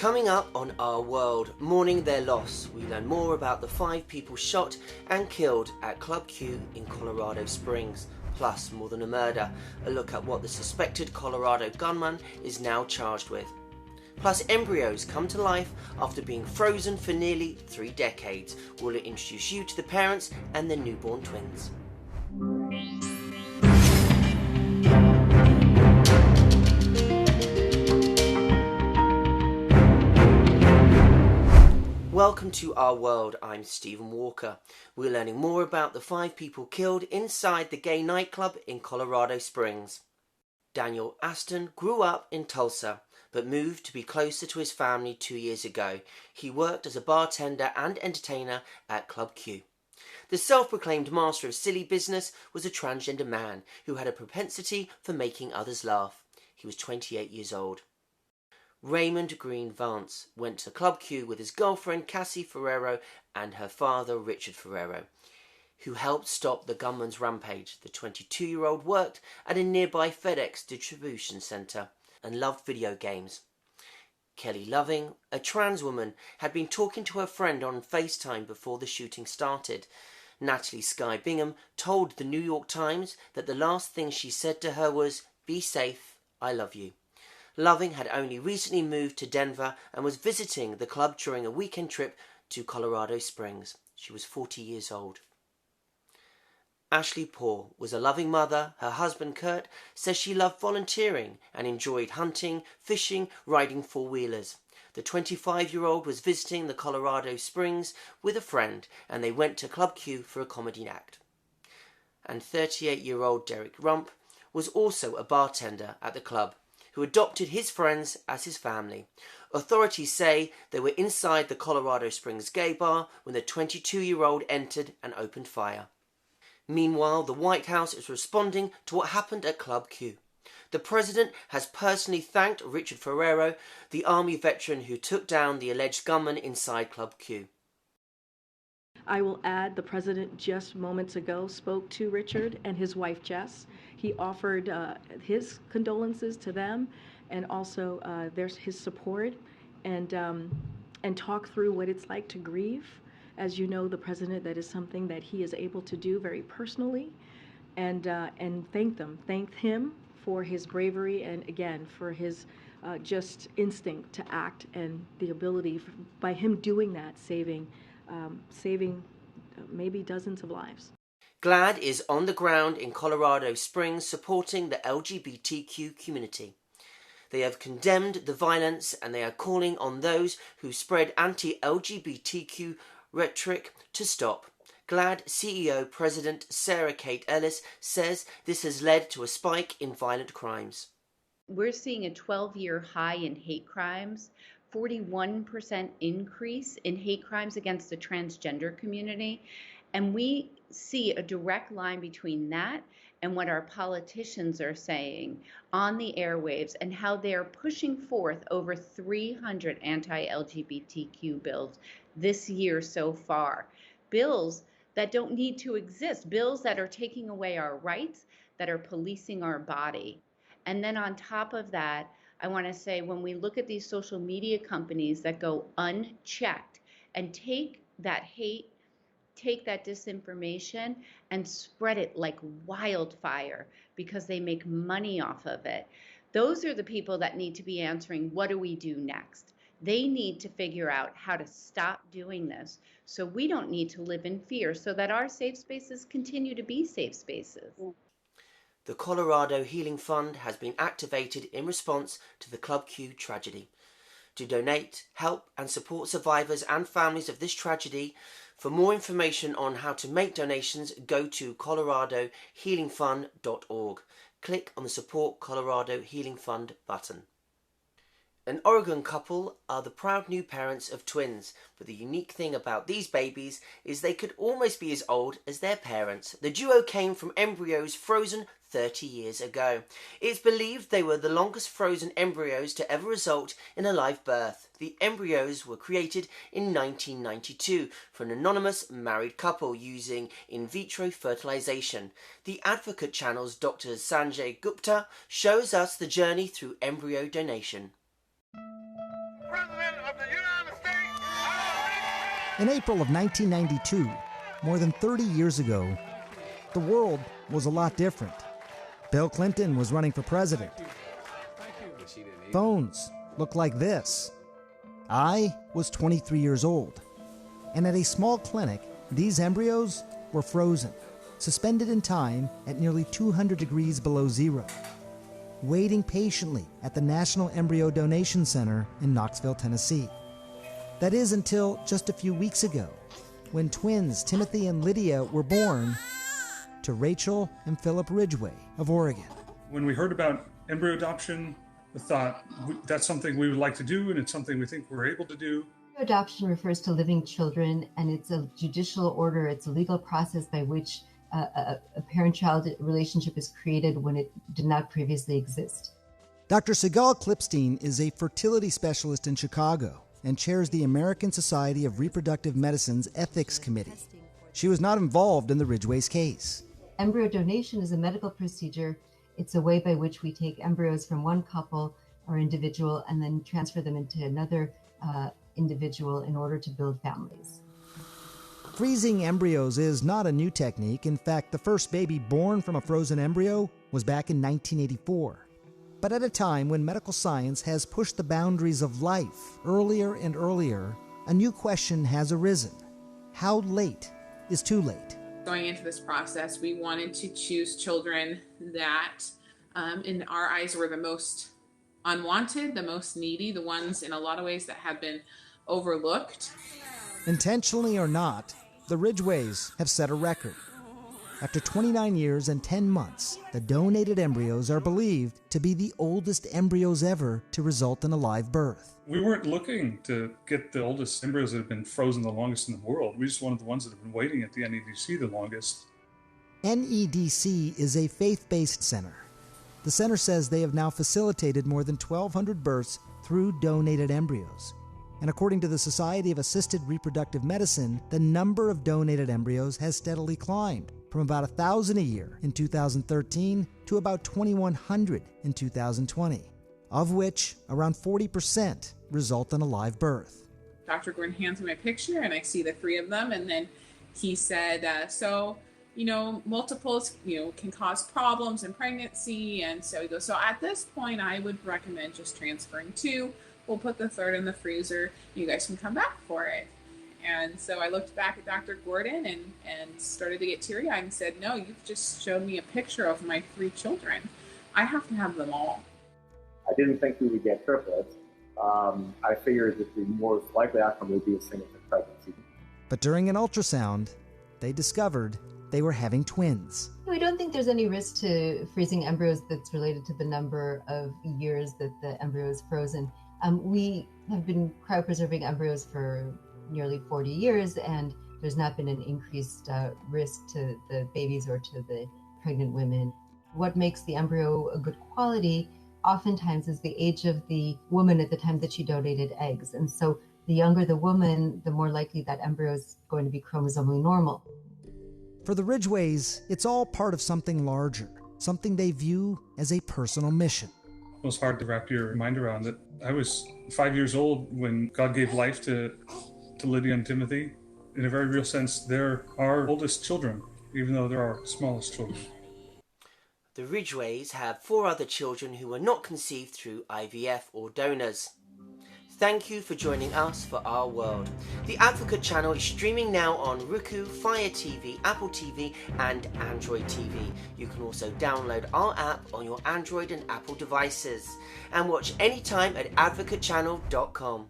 Coming up on Our World, mourning their loss, we learn more about the 5 people shot and killed at Club Q in Colorado Springs. Plus, more than a murder, a look at what the suspected Colorado gunman is now charged with. Plus, embryos come to life after being frozen for nearly 3 decades. We'll introduce you to the parents and their newborn twins. Welcome to Our World, I'm Stephen Walker. We're learning more about the 5 people killed inside the gay nightclub in Colorado Springs. Daniel Aston grew up in Tulsa, but moved to be closer to his family 2 years ago. He worked as a bartender and entertainer at Club Q. The self-proclaimed master of silly business was a transgender man who had a propensity for making others laugh. He was 28 years old. Raymond Green Vance went to Club Q with his girlfriend Cassie Ferrero and her father Richard Ferrero, who helped stop the gunman's rampage. The 22-year-old worked at a nearby FedEx distribution center and loved video games. Kelly Loving, a trans woman, had been talking to her friend on FaceTime before the shooting started. Natalie Sky Bingham told the New York Times that the last thing she said to her was, "Be safe, I love you." Loving had only recently moved to Denver and was visiting the club during a weekend trip to Colorado Springs. She was 40 years old. Ashley Paul was a loving mother. Her husband Kurt says she loved volunteering and enjoyed hunting, fishing, riding four-wheelers. The 25-year-old was visiting the Colorado Springs with a friend, and they went to Club Q for a comedy act. And 38-year-old Derek Rump was also a bartender at the club, who adopted his friends as his family. Authorities say they were inside the Colorado Springs gay bar when the 22-year-old entered and opened fire. Meanwhile, the White House is responding to what happened at Club Q. The president has personally thanked Richard Ferrero, the Army veteran who took down the alleged gunman inside Club Q. I will add, the president just moments ago spoke to Richard and his wife Jess. He offered his condolences to them, and also there's his support, and talk through what it's like to grieve. As you know, the president, that is something that he is able to do very personally, and thank him for his bravery, and again for his just instinct to act, and the ability by him doing that, saving maybe dozens of lives. GLAAD is on the ground in Colorado Springs supporting the LGBTQ community. They have condemned the violence, and they are calling on those who spread anti-LGBTQ rhetoric to stop. GLAAD CEO President Sarah Kate Ellis says this has led to a spike in violent crimes. We're seeing a 12-year high in hate crimes, 41% increase in hate crimes against the transgender community, and we see a direct line between that and what our politicians are saying on the airwaves, and how they're pushing forth over 300 anti-LGBTQ bills this year so far. Bills that don't need to exist, bills that are taking away our rights, that are policing our body. And then on top of that, I want to say, when we look at these social media companies that go unchecked and take that hate, take that disinformation and spread it like wildfire because they make money off of it, those are the people that need to be answering, what do we do next? They need to figure out how to stop doing this, so we don't need to live in fear, so that our safe spaces continue to be safe spaces. The Colorado Healing Fund has been activated in response to the Club Q tragedy. To donate, help and support survivors and families of this tragedy, for more information on how to make donations, go to coloradohealingfund.org. Click on the Support Colorado Healing Fund button. An Oregon couple are the proud new parents of twins, but the unique thing about these babies is they could almost be as old as their parents. The duo came from embryos frozen 30 years ago. It's believed they were the longest frozen embryos to ever result in a live birth. The embryos were created in 1992 for an anonymous married couple using in vitro fertilization. The Advocate Channel's Dr. Sanjay Gupta shows us the journey through embryo donation. President In April of 1992, more than 30 years ago, the world was a lot different. Bill Clinton was running for president. Phones looked like this. I was 23 years old, and at a small clinic, these embryos were frozen, suspended in time at nearly 200 degrees below zero, waiting patiently at the National Embryo Donation Center in Knoxville, Tennessee. That is until just a few weeks ago, when twins Timothy and Lydia were born to Rachel and Philip Ridgway of Oregon. When we heard about embryo adoption, we thought that's something we would like to do, and it's something we think we're able to do. Adoption refers to living children, and it's a judicial order. It's a legal process by which a parent-child relationship is created when it did not previously exist. Dr. Sigal Klipstein is a fertility specialist in Chicago and chairs the American Society of Reproductive Medicine's Ethics Committee. She was not involved in the Ridgway's case. Embryo donation is a medical procedure. It's a way by which we take embryos from one couple or individual and then transfer them into another individual in order to build families. Freezing embryos is not a new technique. In fact, the first baby born from a frozen embryo was back in 1984. But at a time when medical science has pushed the boundaries of life earlier and earlier, a new question has arisen. How late is too late? Going into this process, we wanted to choose children that, in our eyes, were the most unwanted, the most needy, the ones in a lot of ways that have been overlooked. Intentionally or not, the Ridgways have set a record. After 29 years and 10 months, the donated embryos are believed to be the oldest embryos ever to result in a live birth. We weren't looking to get the oldest embryos that have been frozen the longest in the world. We just wanted the ones that have been waiting at the NEDC the longest. NEDC is a faith-based center. The center says they have now facilitated more than 1,200 births through donated embryos. And according to the Society of Assisted Reproductive Medicine, the number of donated embryos has steadily climbed from about 1,000 a year in 2013 to about 2,100 in 2020, of which around 40% result in a live birth. Dr. Gordon hands me my picture, and I see the three of them, and then he said, multiples, can cause problems in pregnancy, and so he goes, so at this point, I would recommend just transferring two. We'll put the third in the freezer. You guys can come back for it. And so I looked back at Dr. Gordon and started to get teary-eyed and said, no, you've just showed me a picture of my three children. I have to have them all. I didn't think we would get triplets. I figured that the most likely outcome would be a singleton pregnancy. But during an ultrasound, they discovered they were having twins. We don't think there's any risk to freezing embryos that's related to the number of years that the embryo is frozen. We have been cryopreserving embryos for nearly 40 years, and there's not been an increased risk to the babies or to the pregnant women. What makes the embryo a good quality oftentimes is the age of the woman at the time that she donated eggs. And so the younger the woman, the more likely that embryo is going to be chromosomally normal. For the Ridgways, it's all part of something larger, something they view as a personal mission. It was hard to wrap your mind around that. I was 5 years old when God gave life to Lydia and Timothy. In a very real sense, they're our oldest children, even though they're our smallest children. The Ridgways have 4 other children who were not conceived through IVF or donors. Thank you for joining us for Our World. The Advocate channel is streaming now on Roku, Fire TV, Apple TV and Android TV. You can also download our app on your Android and Apple devices and watch anytime at advocatechannel.com.